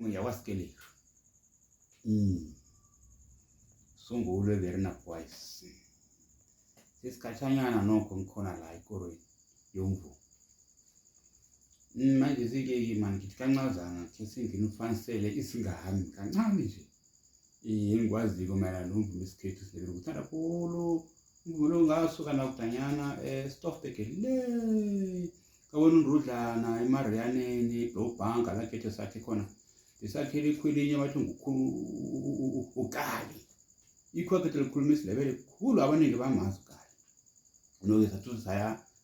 Ngiyawasikelela. Sungulwe Verna Boys. Sisikhatshanyana nokho ngikhona la ikorweni yomvumo. Manje sike manje ngithi kancazana ke singena ufanisele isingahambi kancane nje. Engikwazi-ke mayelana nomvumo wesikhethu sibele ukuthanda kakhulu. Umvumo lo ngasuka nakudanyana Stoffberg le. Kabona uNdrudlana eMarianeni Blowbank la kethe sakhe khona. Isakhele ikhwelinye bathi ngukhulu ukali. Ikhwakhethe likhuluma isilebele kukhulu abaningi bamazi ukali. Noke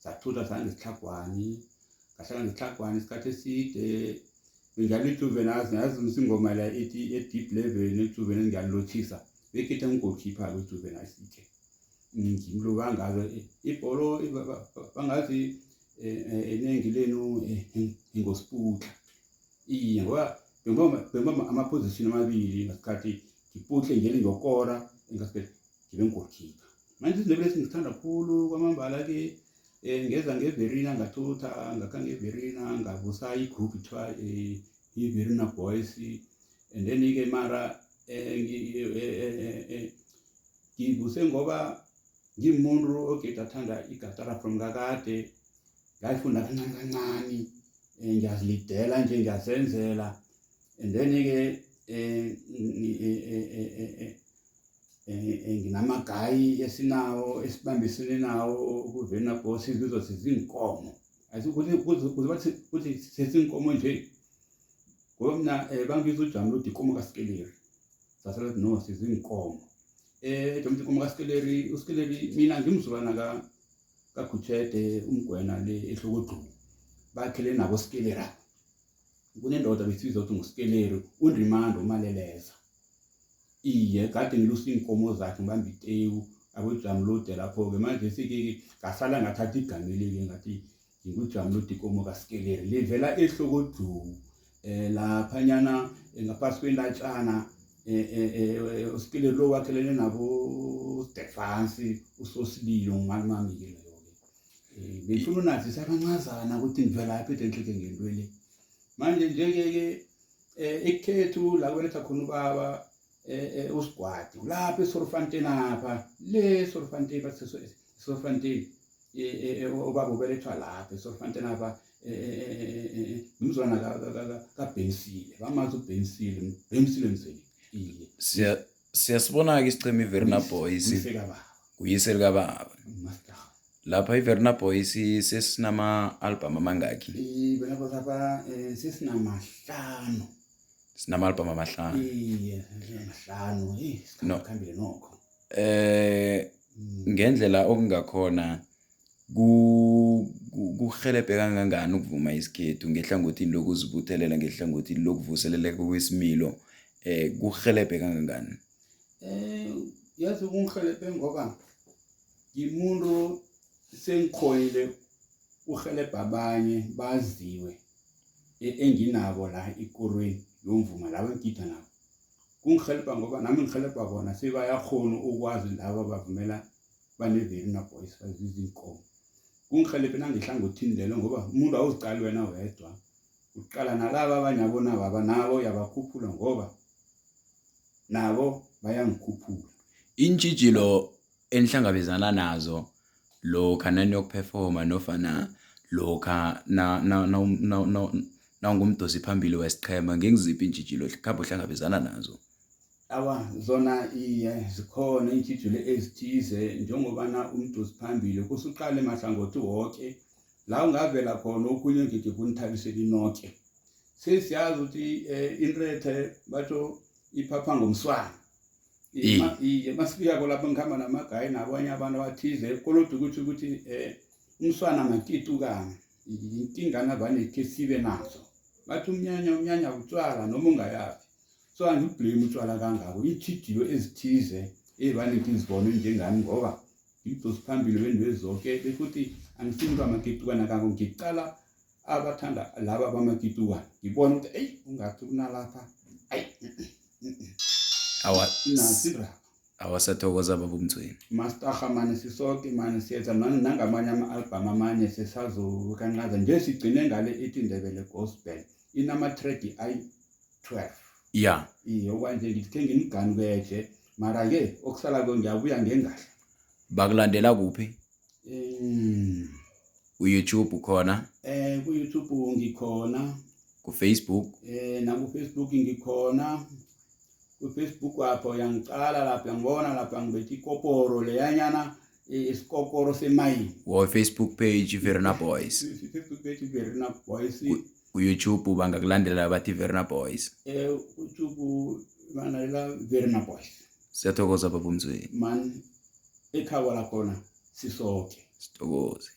sathutha sangesihlagwani. Ngahlanga nesihlagwani isikhathi eside. Njalo ijuvenazi ngazi umsingoma la ethi deep level nejuvenazi ngiyalothisa. Bekhethe ngigolkeeper kwejuvenazi sikhe. Ngimlo bangazo ibholo bangazi enengi lenu ingosiputla. Ngoba bengoma ama-position amabili ngasikhathi ngipuhle ngene ngiyokora ngasikhathi ngibe ngigolkeeper. Manje isilebele singithanda kakhulu kwamambala-ke ngeza ngeVerina ngathutha ngakha ngeVerina ngavusa igroup kuthiwa iVerina Boys and then-ke mara ngivuse ngoba ngimuntu ogeda athanda igatara from kakade ngayifunda kancane ngiyazilidela nje ngiyazenzela and then-ke nginamagayi esinawo esibambisene nawo kuVerina Boys sizizwa sizinkomo ukuthi sesinkomo nje ngoba mina bangibiza uJamlud inkomo kaSikeleri sasala no sizinkomo Jamlud inkomo kaSikeleri uSikeleri mina ngimzulwana kaGutshede umgwena le ehlokodlu bakhele nabo Sikeleri kunendoda besizwa ukuthi nguSikeleri uNdrimando umaleleza kade ngilusa inkomo zakhe ngibamba itewu aboJamlud lapho-ke manje sike ngasala ngathatha igameli-ke ngathi ngikuJamlud inkomo kaSikeleri livela ehlokodlu laphanyana ngaphasi kwendatshana uSikeleri lo wakhelene nabo Stefansi uSosililo ngimamike leyo-ke bengifuna unazisa kancazana ukuthi ngivelaphi enhleke ngentwele manje nje-ke ekhethu la kubeletha khona ubaba uSigwadi lapha eSorofanteni apha le Sorofanteni bathi Sorofanteni ubaba ubelethwa lapha eSorofanteni apha umzwana kaBensile bamazi uBensile Msele siyasibona-ke isichema iVerina Boys uyise likababa lapha iVerina Boys sesinama-album amangakhi? IVerina Boys lapha sesinamahlanu. Sinama-album amahlanu. Amahlanu. Sikhambile nokho. Ngendlela okungakhona kuhelebhe kangangani ukuvuma isikhethu ngehlangothini lokuzibuthelela ngehlangothini lokuvuseleleka kwesimilo kuhelebhe kangangani? Yazi kungihelebhe ngoba ngimuntu sengikhoyile uhelebha abanye baziwe enginabo la ikorweni yomvuma laba engitha nabo kungihelebha ngoba nami ngihelebha bona sebayakhona ukwazi laba bavumela baneVerina Boys baziza inkomo kungihelebhe nangihlangothini lelo ngoba umuntu awuzicali wena wedwa uqala nalaba abanye abona baba nabo yabakhuphula ngoba nabo bayangikhuphula. Intshijilo enihlangabezana nazo lokha naniyokuperforma nofana lokha na ungumdosi phambili wesichema ngengiziphi intshijilo khapho uhlangabezana nazo? Zona zikhona intshijilo ezithize njengobana umdosi phambili kusuqala emahlangothi wonke la ungavela khona okunye ngeke kunithabisela inoke sesiyazi ukuthi inrethe batho iphapha ngomswana masifika lapho ngihamba namagayi nabanye abantu abathize kolodwa ukuthi umswana makitukana inkinga vane ke sibe nazo bathi umnyanya utshwala noma ungayazi so angiblame utshwala kangako intshijilo ezithize evane ngizibone njengami ngoba ngimdosi phambili wendwe zonke bekuthi angisimntu amakitukana kango ngiqala abathanda laba bamakitukana ngibona ukuthi ungathi kunalapha awasathokoza baba Mtshweni master manje sisoke manje siyenza nangamanye ama-album amanye sesazo kanqaza nje sigcine ngale ethi Ndebele Gospel inama-track 12. Yeah. Okwanje ngithe ngimgani kweje mara ke okusala ko ngiyabuya ngengahla. Bakulandela kuphi? YouTube khona? Ku YouTube ngikhona. Ku Facebook? Na ku Facebook ngikhona. Ku Facebook apho yangicala lapha yangibona lapha ngibethi ikoporo leyanyana isikokoro semayini. Wo Facebook page Verna Boys. Facebook page Verna Boys. Ku YouTube bangakulandela bathi Verna Boys. YouTube banalela Verna Boys. Siyathokoza baba Mtshweni. Man ekhaya la khona sisoke. Sithokoze.